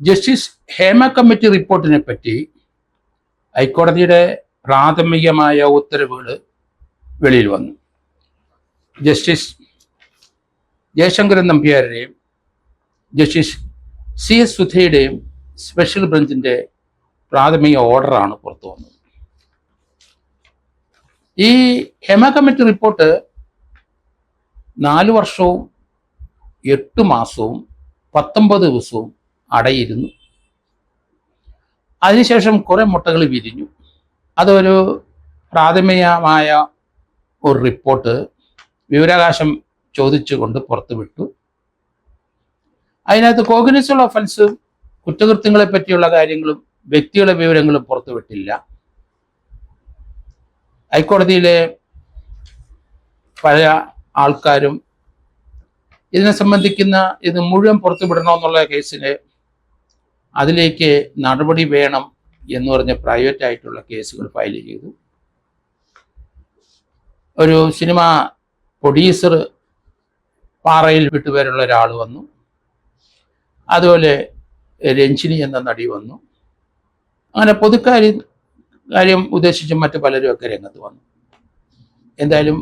Justice Hema committee റിപ്പോർട്ടിനെ പറ്റി ഹൈക്കോടതിയുടെ പ്രാഥമികമായ ഉത്തരവുകൾ വെളിയിൽ വന്നു. ജസ്റ്റിസ് ജയശങ്കരൻ നമ്പ്യാരുടെയും ജസ്റ്റിസ് CS സുധയുടെയും സ്പെഷ്യൽ ബെഞ്ചിൻ്റെ പ്രാഥമിക ഓർഡറാണ് പുറത്തു വന്നത്. ഈ ഹേമ കമ്മിറ്റി റിപ്പോർട്ട് 4 വർഷവും 8 മാസവും 19 ദിവസവും അടയിരുന്നു. അതിനുശേഷം കുറെ മുട്ടകൾ വിരിഞ്ഞു. അതൊരു പ്രാഥമികമായ ഒരു റിപ്പോർട്ട് വിവരാവകാശം ചോദിച്ചുകൊണ്ട് പുറത്തുവിട്ടു. അതിനകത്ത് കോഗ്നിസബിൾ ഒഫൻസ് കുറ്റകൃത്യങ്ങളെ പറ്റിയുള്ള കാര്യങ്ങളും വ്യക്തികളുടെ വിവരങ്ങളും പുറത്തുവിട്ടില്ല. ഹൈക്കോടതിയിലെ പല ആൾക്കാരും ഇതിനെ സംബന്ധിക്കുന്ന ഇത് മുഴുവൻ പുറത്തുവിടണമെന്നുള്ള കേസിന് അതിലേക്ക് നടപടി വേണം എന്ന് പറഞ്ഞ് പ്രൈവറ്റ് ആയിട്ടുള്ള കേസുകൾ ഫയൽ ചെയ്തു. ഒരു സിനിമ പ്രൊഡ്യൂസർ പാറയിൽ വിട്ടുപേരുള്ള ഒരാൾ വന്നു. അതുപോലെ രഞ്ജിനി എന്ന നടി വന്നു. അങ്ങനെ കാര്യം ഉദ്ദേശിച്ച് മറ്റു പലരും ഒക്കെ രംഗത്ത് വന്നു. എന്തായാലും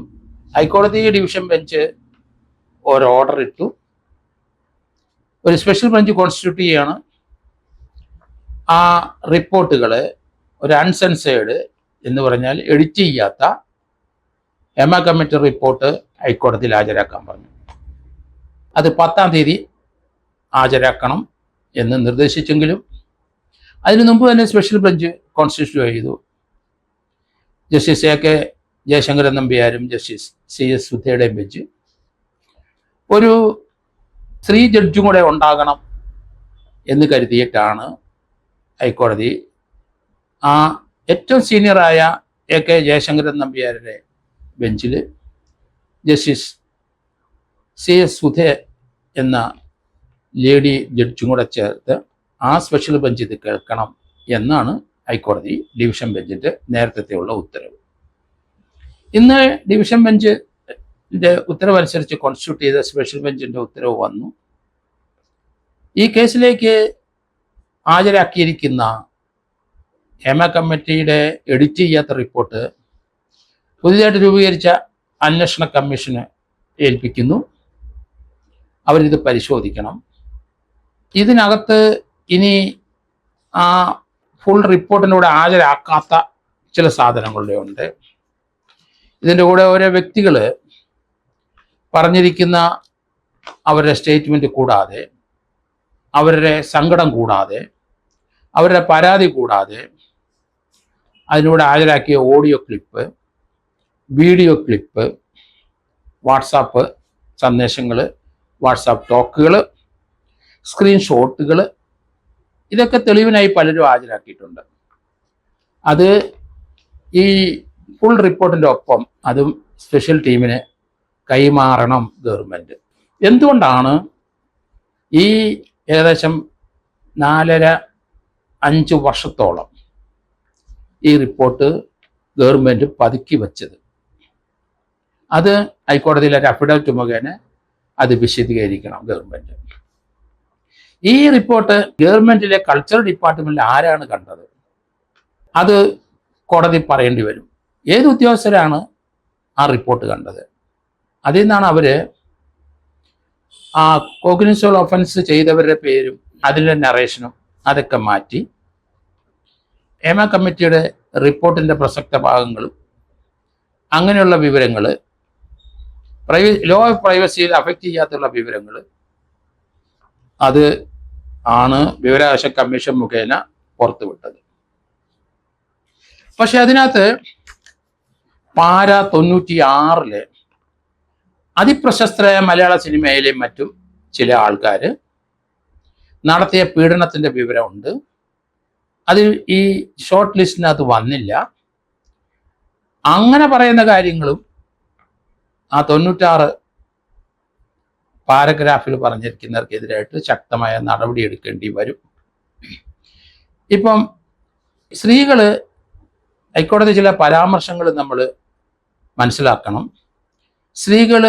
ഹൈക്കോടതി ഡിവിഷൻ ബെഞ്ച് ഒരു ഓർഡർ ഇട്ടു. ഒരു സ്പെഷ്യൽ ബെഞ്ച് കോൺസ്റ്റിറ്റ്യൂട്ട് ചെയ്യാണ്. ആ റിപ്പോർട്ടുകൾ ഒരു അൺസെൻസേർഡ് എന്ന് പറഞ്ഞാൽ എഡിറ്റ് ചെയ്യാത്ത ഹേമ കമ്മിറ്റി റിപ്പോർട്ട് ഹൈക്കോടതിയിൽ ഹാജരാക്കാൻ പറഞ്ഞു. അത് 10-ാം തീയതി ഹാജരാക്കണം എന്ന് നിർദ്ദേശിച്ചെങ്കിലും അതിനു മുമ്പ് തന്നെ സ്പെഷ്യൽ ബെഞ്ച് കോൺസ്റ്റിറ്റ്യൂട്ട് ചെയ്തു. ജസ്റ്റിസ് AK ജയശങ്കരൻ നമ്പ്യാരും ജസ്റ്റിസ് CS സുധയുടെയും ബെഞ്ച് ഒരു സ്ത്രീ ജഡ്ജും കൂടെ ഉണ്ടാകണം എന്ന് കരുതിയിട്ടാണ് ഹൈക്കോടതി ആ ഏറ്റവും സീനിയറായ AK ജയശങ്കരൻ നമ്പ്യാരുടെ ബെഞ്ചിൽ ജസ്റ്റിസ് CS സുധ എന്ന ലേഡി ജഡ്ജും കൂടെ ചേർത്ത് ആ സ്പെഷ്യൽ ബെഞ്ച് ഇത് കേൾക്കണം എന്നാണ് ഹൈക്കോടതി ഡിവിഷൻ ബെഞ്ചിൻ്റെ നേരത്തെയുള്ള ഉത്തരവ്. ഇന്ന് ഡിവിഷൻ ബെഞ്ചിൻ്റെ ഉത്തരവനുസരിച്ച് കോൺസ്റ്റിറ്റ്യൂട്ട് ചെയ്ത സ്പെഷ്യൽ ബെഞ്ചിൻ്റെ ഉത്തരവ് വന്നു. ഈ കേസിലേക്ക് ഹാജരാക്കിയിരിക്കുന്ന ഹേമ കമ്മിറ്റിയുടെ എഡിറ്റ് ചെയ്യാത്ത റിപ്പോർട്ട് പുതിയതായിട്ട് രൂപീകരിച്ച അന്വേഷണ കമ്മീഷന് ഏൽപ്പിക്കുന്നു. അവരിത് പരിശോധിക്കണം. ഇതിനകത്ത് ഇനി ആ ഫുൾ റിപ്പോർട്ടിനൂടെ ഹാജരാക്കാത്ത ചില സാധനങ്ങളുടെ ഉണ്ട്. ഇതിൻ്റെ കൂടെ ഓരോ വ്യക്തികൾ പറഞ്ഞിരിക്കുന്ന അവരുടെ സ്റ്റേറ്റ്മെൻറ്റ് കൂടാതെ, അവരുടെ സങ്കടം കൂടാതെ, അവരുടെ പരാതി കൂടാതെ അതിലൂടെ ഹാജരാക്കിയ audio clip, video clip, WhatsApp സന്ദേശങ്ങൾ, വാട്സാപ്പ് ടോക്കുകൾ, സ്ക്രീൻഷോട്ടുകൾ, ഇതൊക്കെ തെളിവിനായി പലരും ഹാജരാക്കിയിട്ടുണ്ട്. അത് ഈ ഫുൾ റിപ്പോർട്ടിൻ്റെ ഒപ്പം അതും സ്പെഷ്യൽ ടീമിന് കൈമാറണം ഗവൺമെൻറ്. എന്തുകൊണ്ടാണ് ഈ ഏകദേശം 4.5 വർഷത്തോളം ഈ റിപ്പോർട്ട് ഗവൺമെൻറ് പതുക്കി വച്ചത്? അത് ഹൈക്കോടതിയിലെ ഒരു അഫിഡവിറ്റ് മുഖേന അത് വിശദീകരിക്കണം ഗവൺമെൻറ്. ഈ റിപ്പോർട്ട് ഗവൺമെൻറ്റിലെ കൾച്ചറൽ ഡിപ്പാർട്ട്മെൻറ്റിൽ ആരാണ് കണ്ടത്? അത് കോടതി പറയേണ്ടി വരും. ഏത് ഉദ്യോഗസ്ഥരാണ് ആ റിപ്പോർട്ട് കണ്ടത്? അതിൽ നിന്നാണ് അവർ ആ കോഗ്നിസബിൾ ഒഫൻസ് ചെയ്തവരുടെ പേരും അതിൻ്റെ നറേഷനും അതൊക്കെ മാറ്റി ഹേമ കമ്മിറ്റിയുടെ റിപ്പോർട്ടിൻ്റെ പ്രസക്ത ഭാഗങ്ങളും അങ്ങനെയുള്ള വിവരങ്ങൾ, ലോ ഓഫ് പ്രൈവസിയിൽ അഫക്റ്റ് ചെയ്യാത്തുള്ള വിവരങ്ങൾ, അത് ആണ് വിവരാവകാശ കമ്മീഷൻ മുഖേന പുറത്തുവിട്ടത്. പക്ഷെ അതിനകത്ത് പാര 96 അതിപ്രശസ്തരായ മലയാള സിനിമയിലെയും മറ്റും ചില ആൾക്കാർ നടത്തിയ പീഡനത്തിൻ്റെ വിവരമുണ്ട്. അത് ഈ ഷോർട്ട് ലിസ്റ്റിനകത്ത് വന്നില്ല. അങ്ങനെ പറയുന്ന കാര്യങ്ങളും ആ 96 പാരഗ്രാഫിൽ പറഞ്ഞിരിക്കുന്നവർക്കെതിരായിട്ട് ശക്തമായ നടപടി എടുക്കേണ്ടി വരും. ഇപ്പം സ്ത്രീകൾ, ഹൈക്കോടതി ചില പരാമർശങ്ങൾ നമ്മൾ മനസ്സിലാക്കണം. സ്ത്രീകൾ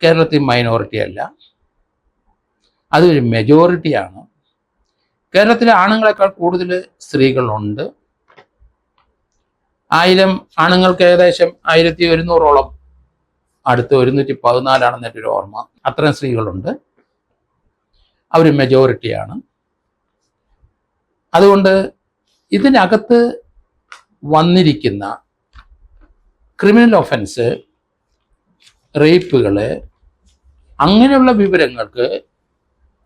കേരളത്തിൽ മൈനോറിറ്റി അല്ല, അതൊരു മെജോറിറ്റിയാണ്. കേരളത്തിലെ ആണുങ്ങളെക്കാൾ കൂടുതൽ സ്ത്രീകളുണ്ട്. 1000 ആണുങ്ങൾക്ക് ഏകദേശം 1100ഓളം, അടുത്ത് 114 എൻ്റെ ഒരു ഓർമ്മ, അത്രയും സ്ത്രീകളുണ്ട്. അവർ മെജോറിറ്റിയാണ്. അതുകൊണ്ട് ഇതിനകത്ത് വന്നിരിക്കുന്ന ക്രിമിനൽ ഒഫൻസ്, റേപ്പുകൾ, അങ്ങനെയുള്ള വിവരങ്ങൾക്ക്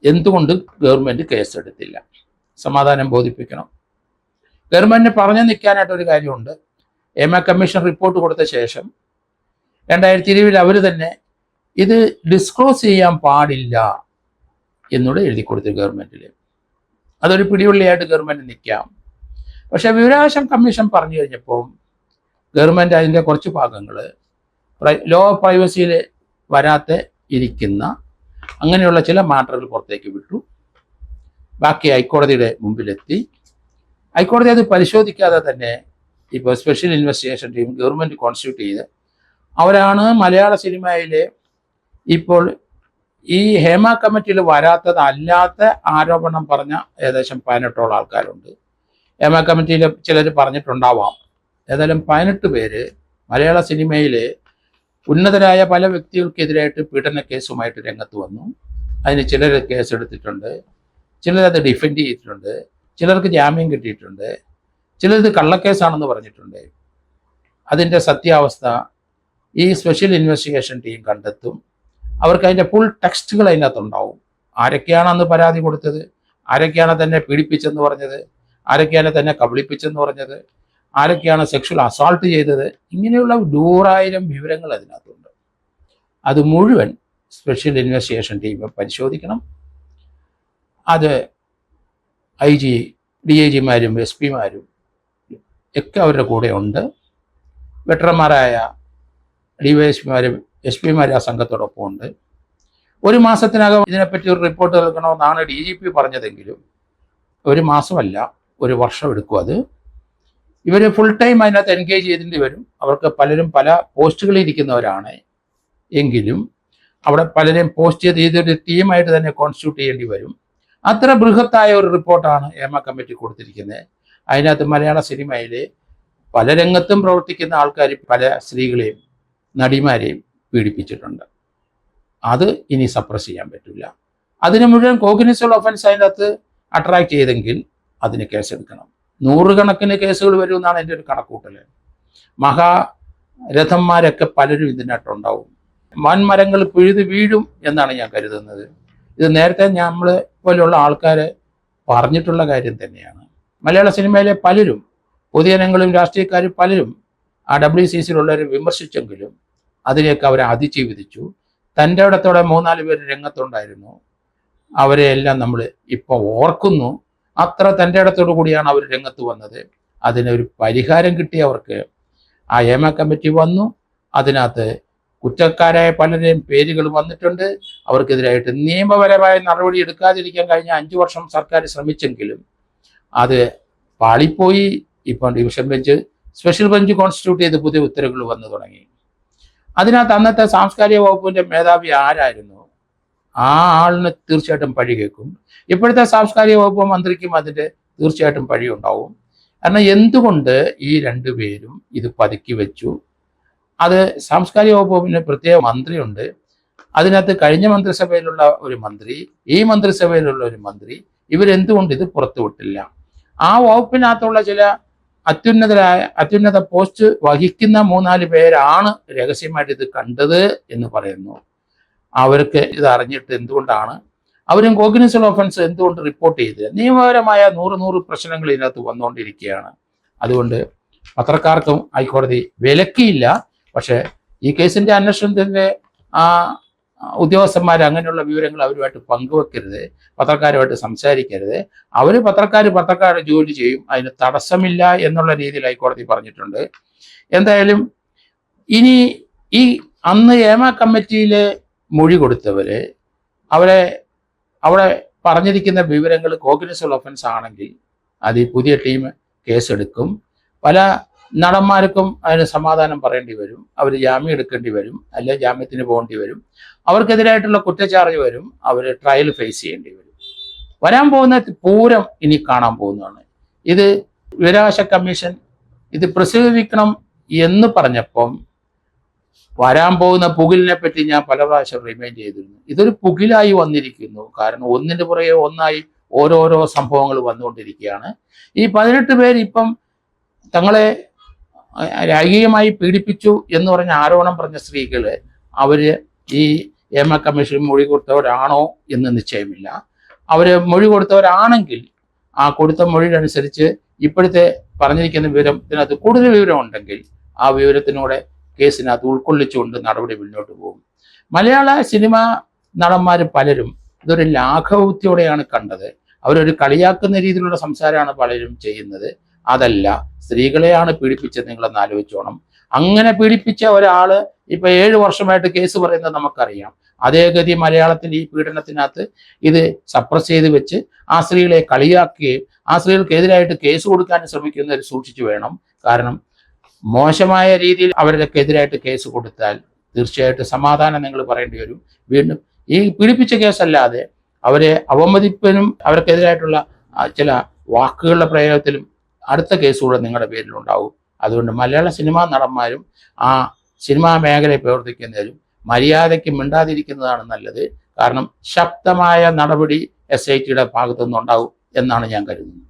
എന്തുകൊണ്ട് ഗവൺമെൻറ് കേസെടുത്തില്ല? സമാധാനം ബോധിപ്പിക്കണം. ഗവൺമെൻറ്റിന് പറഞ്ഞു നിൽക്കാനായിട്ടൊരു കാര്യമുണ്ട്. ഹേമ കമ്മീഷൻ റിപ്പോർട്ട് കൊടുത്ത ശേഷം 2020 അവർ തന്നെ ഇത് ഡിസ്ക്ലോസ് ചെയ്യാൻ പാടില്ല എന്നൂടെ എഴുതി കൊടുത്തു ഗവൺമെൻറ്റിൽ. അതൊരു പിടിവള്ളിയായിട്ട് ഗവൺമെൻറ് നിൽക്കാം. പക്ഷേ വിവരാവകാശം കമ്മീഷൻ പറഞ്ഞു കഴിഞ്ഞപ്പോൾ ഗവൺമെൻറ് അതിൻ്റെ കുറച്ച് ഭാഗങ്ങൾ ലോ ഓഫ് പ്രൈവസിയിൽ വരാത്ത ഇരിക്കുന്ന അങ്ങനെയുള്ള ചില മാറ്ററുകൾ പുറത്തേക്ക് വിട്ടു. ബാക്കി ഹൈക്കോടതിയുടെ മുമ്പിലെത്തി. ഹൈക്കോടതി അത് പരിശോധിക്കാതെ തന്നെ ഇപ്പോൾ special investigation team government constitute ചെയ്ത് അവരാണ് മലയാള സിനിമയിലെ ഇപ്പോൾ ഈ ഹേമ കമ്മിറ്റിയിൽ വരാത്തതല്ലാത്ത ആരോപണം പറഞ്ഞ ഏകദേശം 18ഓളം ആൾക്കാരുണ്ട്. ഹേമ കമ്മിറ്റിയിൽ ചിലർ പറഞ്ഞിട്ടുണ്ടാവാം. ഏതായാലും 18 പേര് മലയാള സിനിമയിലെ ഉന്നതരായ പല വ്യക്തികൾക്കെതിരായിട്ട് പീഡന കേസുമായിട്ട് രംഗത്ത് വന്നു. അതിന് ചിലർ കേസെടുത്തിട്ടുണ്ട്, ചിലരത് ഡിഫെൻഡ് ചെയ്തിട്ടുണ്ട്, ചിലർക്ക് ജാമ്യം കിട്ടിയിട്ടുണ്ട്, ചിലത് കള്ളക്കേസാണെന്ന് പറഞ്ഞിട്ടുണ്ട്. അതിൻ്റെ സത്യാവസ്ഥ ഈ സ്പെഷ്യൽ ഇൻവെസ്റ്റിഗേഷൻ ടീം കണ്ടെത്തും. അവർക്ക് അതിൻ്റെ ഫുൾ ടെക്സ്റ്റുകൾ അതിനകത്തുണ്ടാവും. ആരൊക്കെയാണ് അന്ന് പരാതി കൊടുത്തത്, ആരൊക്കെയാണ് തന്നെ പീഡിപ്പിച്ചെന്ന് പറഞ്ഞത്, ആരൊക്കെയാണ് തന്നെ കബളിപ്പിച്ചെന്ന് പറഞ്ഞത്, ആരൊക്കെയാണ് സെക്ഷൽ അസോൾട്ട് ചെയ്തത്, ഇങ്ങനെയുള്ള 100,000 വിവരങ്ങൾ അതിനകത്തുണ്ട്. അത് മുഴുവൻ സ്പെഷ്യൽ ഇൻവെസ്റ്റിഗേഷൻ ടീം പരിശോധിക്കണം. അത് IG, DIGമാരും SP-മാരും ഒക്കെ അവരുടെ കൂടെ ഉണ്ട്. വെറ്ററന്മാരായ DYSP-മാരും SP-മാരും ആ സംഘത്തോടൊപ്പം ഉണ്ട്. 1 മാസത്തിനകം ഇതിനെപ്പറ്റി ഒരു റിപ്പോർട്ട് നൽകണമെന്നാണ് DGP പറഞ്ഞതെങ്കിലും 1 മാസമല്ല, 1 വർഷം എടുക്കും. അത് ഇവർ ഫുൾ ടൈം അതിനകത്ത് എൻഗേജ് ചെയ്തിട്ട് വരും. അവർക്ക് പലരും പല പോസ്റ്റുകളിൽ ഇരിക്കുന്നവരാണ് എങ്കിലും അവിടെ പലരെയും പോസ്റ്റ് ചെയ്ത് ഇതൊരു ടീമായിട്ട് തന്നെ കോൺസ്റ്റിറ്റ്യൂട്ട് ചെയ്യേണ്ടി വരും. അത്ര ബൃഹത്തായ ഒരു റിപ്പോർട്ടാണ് ഹേമ കമ്മിറ്റി കൊടുത്തിരിക്കുന്നത്. അതിനകത്ത് മലയാള സിനിമയിലെ പല രംഗത്തും പ്രവർത്തിക്കുന്ന ആൾക്കാർ പല സ്ത്രീകളെയും നടിമാരെയും പീഡിപ്പിച്ചിട്ടുണ്ട്. അത് ഇനി സപ്രസ് ചെയ്യാൻ പറ്റില്ല. അതിന് മുഴുവൻ കോഗ്നിസബിൾ ഒഫൻസ് അതിനകത്ത് അട്രാക്ട് ചെയ്തെങ്കിൽ അതിന് കേസെടുക്കണം. 100 കണക്കിന് കേസുകൾ വരുമെന്നാണ് എൻ്റെ ഒരു കണക്കൂട്ടൽ. മഹാരഥന്മാരൊക്കെ പലരും ഇതിനകത്തുണ്ടാവും. വൻമരങ്ങൾ പിഴുതു വീഴും എന്നാണ് ഞാൻ കരുതുന്നത്. ഇത് നേരത്തെ നമ്മൾ പോലെയുള്ള ആൾക്കാർ പറഞ്ഞിട്ടുള്ള കാര്യം തന്നെയാണ്. മലയാള സിനിമയിലെ പലരും, പൊതുജനങ്ങളും രാഷ്ട്രീയക്കാരും പലരും ആ WCCയിലുള്ളവർ വിമർശിച്ചെങ്കിലും അതിലേക്ക് അവരെ അതിജീവിച്ചു. തൻ്റെ ഇടത്തോടെ 3-4 പേര് രംഗത്തുണ്ടായിരുന്നു. അവരെ എല്ലാം നമ്മൾ ഇപ്പോൾ ഓർക്കുന്നു. അത്ര തൻ്റെ ഇടത്തോടു കൂടിയാണ് അവർ രംഗത്ത് വന്നത്. അതിനൊരു പരിഹാരം കിട്ടിയവർക്ക് ആ ഹേമ കമ്മിറ്റി വന്നു. അതിനകത്ത് കുറ്റക്കാരായ പലരെയും പേരുകൾ വന്നിട്ടുണ്ട്. അവർക്കെതിരായിട്ട് നിയമപരമായ നടപടി എടുക്കാതിരിക്കാൻ കഴിഞ്ഞ 5 വർഷം സർക്കാർ ശ്രമിച്ചെങ്കിലും അത് പാളിപ്പോയി. ഇപ്പം division bench, special bench constitute ചെയ്ത് പുതിയ ഉത്തരവുകൾ വന്നു തുടങ്ങി. അതിനകത്ത് അന്നത്തെ സാംസ്കാരിക വകുപ്പിൻ്റെ മേധാവി ആരായിരുന്നു, ആ ആളിന് തീർച്ചയായിട്ടും പഴി കേൾക്കും. ഇപ്പോഴത്തെ സാംസ്കാരിക വകുപ്പ് മന്ത്രിക്കും അതിൻ്റെ തീർച്ചയായിട്ടും പഴി ഉണ്ടാവും. കാരണം എന്തുകൊണ്ട് ഈ 2 പേരും ഇത് പതുക്കി വെച്ചു? അത് സാംസ്കാരിക വകുപ്പിന് പ്രത്യേക മന്ത്രിയുണ്ട്. അതിനകത്ത് കഴിഞ്ഞ മന്ത്രിസഭയിലുള്ള ഒരു മന്ത്രി, ഈ മന്ത്രിസഭയിലുള്ള ഒരു മന്ത്രി, ഇവരെന്തുകൊണ്ട് ഇത് പുറത്തുവിട്ടില്ല? ആ വകുപ്പിനകത്തുള്ള ചില അത്യുന്നത പോസ്റ്റ് വഹിക്കുന്ന 3-4 പേരാണ് രഹസ്യമായിട്ട് ഇത് കണ്ടത് എന്ന് പറയുന്നു. അവർക്ക് ഇത് അറിഞ്ഞിട്ട് എന്തുകൊണ്ടാണ് അവരും കോഗ്നിസബിൾ ഒഫൻസ് എന്തുകൊണ്ട് റിപ്പോർട്ട് ചെയ്തത്? നിയമപരമായ 100 പ്രശ്നങ്ങൾ ഇതിനകത്ത് വന്നുകൊണ്ടിരിക്കുകയാണ്. അതുകൊണ്ട് പത്രക്കാർക്കും ഹൈക്കോടതി വിലക്കിയില്ല. പക്ഷേ ഈ കേസിൻ്റെ അന്വേഷണത്തിൻ്റെ ഉദ്യോഗസ്ഥന്മാർ അങ്ങനെയുള്ള വിവരങ്ങൾ അവരുമായിട്ട് പങ്കുവെക്കരുത്, പത്രക്കാരുമായിട്ട് സംസാരിക്കരുത്. പത്രക്കാരുടെ ജോലി ചെയ്യും, അതിന് തടസ്സമില്ല എന്നുള്ള രീതിയിൽ ഹൈക്കോടതി പറഞ്ഞിട്ടുണ്ട്. എന്തായാലും ഇനി ഈ അന്ന് ഹേമ കമ്മിറ്റിയിലെ മൊഴി കൊടുത്തവര് അവിടെ പറഞ്ഞിരിക്കുന്ന വിവരങ്ങൾ കോഗ്നിസബിൾ ഒഫൻസ് ആണെങ്കിൽ അത് ഈ പുതിയ ടീം കേസെടുക്കും. പല നടന്മാർക്കും അതിന് സമാധാനം പറയേണ്ടി വരും, അവർ ജാമ്യം എടുക്കേണ്ടി വരും, അല്ലെങ്കിൽ ജാമ്യത്തിന് പോകേണ്ടി വരും, അവർക്കെതിരായിട്ടുള്ള കുറ്റച്ചാർജ് വരും, അവർ ട്രയൽ ഫേസ് ചെയ്യേണ്ടി വരും. വരാൻ പോകുന്ന പൂരം ഇനി കാണാൻ പോകുന്നതാണ്. ഇത് വിവരാവകാശ കമ്മീഷൻ ഇത് പ്രസിദ്ധീകരിക്കണം എന്ന് പറഞ്ഞപ്പം വരാൻ പോകുന്ന പുകിലിനെ പറ്റി ഞാൻ പല പ്രാവശ്യം റിമൈൻഡ് ചെയ്തിരുന്നു. ഇതൊരു പുകിലായി വന്നിരിക്കുന്നു. കാരണം ഒന്നിന്റെ പുറകെ ഒന്നായി ഓരോരോ സംഭവങ്ങൾ വന്നുകൊണ്ടിരിക്കുകയാണ്. ഈ 18 പേര് ഇപ്പം തങ്ങളെ ലൈംഗികമായി പീഡിപ്പിച്ചു എന്ന് പറഞ്ഞ ആരോപണം പറഞ്ഞ സ്ത്രീകള് അവര് ഈ ഹേമ കമ്മീഷൻ മൊഴി കൊടുത്തവരാണോ എന്ന് നിശ്ചയമില്ല. അവര് മൊഴി കൊടുത്തവരാണെങ്കിൽ ആ കൊടുത്ത മൊഴിയനുസരിച്ച് ഇപ്പോഴത്തെ പറഞ്ഞിരിക്കുന്ന വിവരത്തിനകത്ത് കൂടുതൽ വിവരം ഉണ്ടെങ്കിൽ ആ വിവരത്തിനൂടെ കേസിനകത്ത് ഉൾക്കൊള്ളിച്ചുകൊണ്ട് നടപടി മുന്നോട്ട് പോകും. മലയാള സിനിമാ നടന്മാർ പലരും ഇതൊരു ലാഘവത്തോടെയാണ് കണ്ടത്. അവരൊരു കളിയാക്കുന്ന രീതിയിലുള്ള സംസാരമാണ് പലരും ചെയ്യുന്നത്. അതല്ല, സ്ത്രീകളെയാണ് പീഡിപ്പിച്ചത്. നിങ്ങളൊന്ന് ആലോചിച്ചോണം. അങ്ങനെ പീഡിപ്പിച്ച ഒരാള് ഇപ്പൊ 7 വർഷമായിട്ട് കേസ് പറയുന്നത് നമുക്കറിയാം. അതേ ഗതി മലയാളത്തിൽ ഈ പീഡനത്തിനകത്ത് ഇത് സപ്രസ് ചെയ്ത് വെച്ച് ആ സ്ത്രീകളെ കളിയാക്കുകയും ആ സ്ത്രീകൾക്കെതിരായിട്ട് കേസ് കൊടുക്കാൻ ശ്രമിക്കുന്നവർ സൂക്ഷിച്ചു വേണം. കാരണം മോശമായ രീതിയിൽ അവർക്കെതിരായിട്ട് കേസ് കൊടുത്താൽ തീർച്ചയായിട്ടും സമാധാനം നിങ്ങൾ പറയേണ്ടി വരും. വീണ്ടും ഈ പീഡിപ്പിച്ച കേസല്ലാതെ അവരെ അവമതിപ്പിനും അവർക്കെതിരായിട്ടുള്ള ചില വാക്കുകളുടെ പ്രയോഗത്തിലും അടുത്ത കേസുകൂടെ നിങ്ങളുടെ പേരിലുണ്ടാവും. അതുകൊണ്ട് മലയാള സിനിമാ നടന്മാരും ആ സിനിമാ മേഖലയിൽ പ്രവർത്തിക്കുന്നവരും മര്യാദയ്ക്ക് മിണ്ടാതിരിക്കുന്നതാണ് നല്ലത്. കാരണം ശക്തമായ നടപടി SITയുടെ ഭാഗത്തുനിന്നുണ്ടാവും എന്നാണ് ഞാൻ കരുതുന്നത്.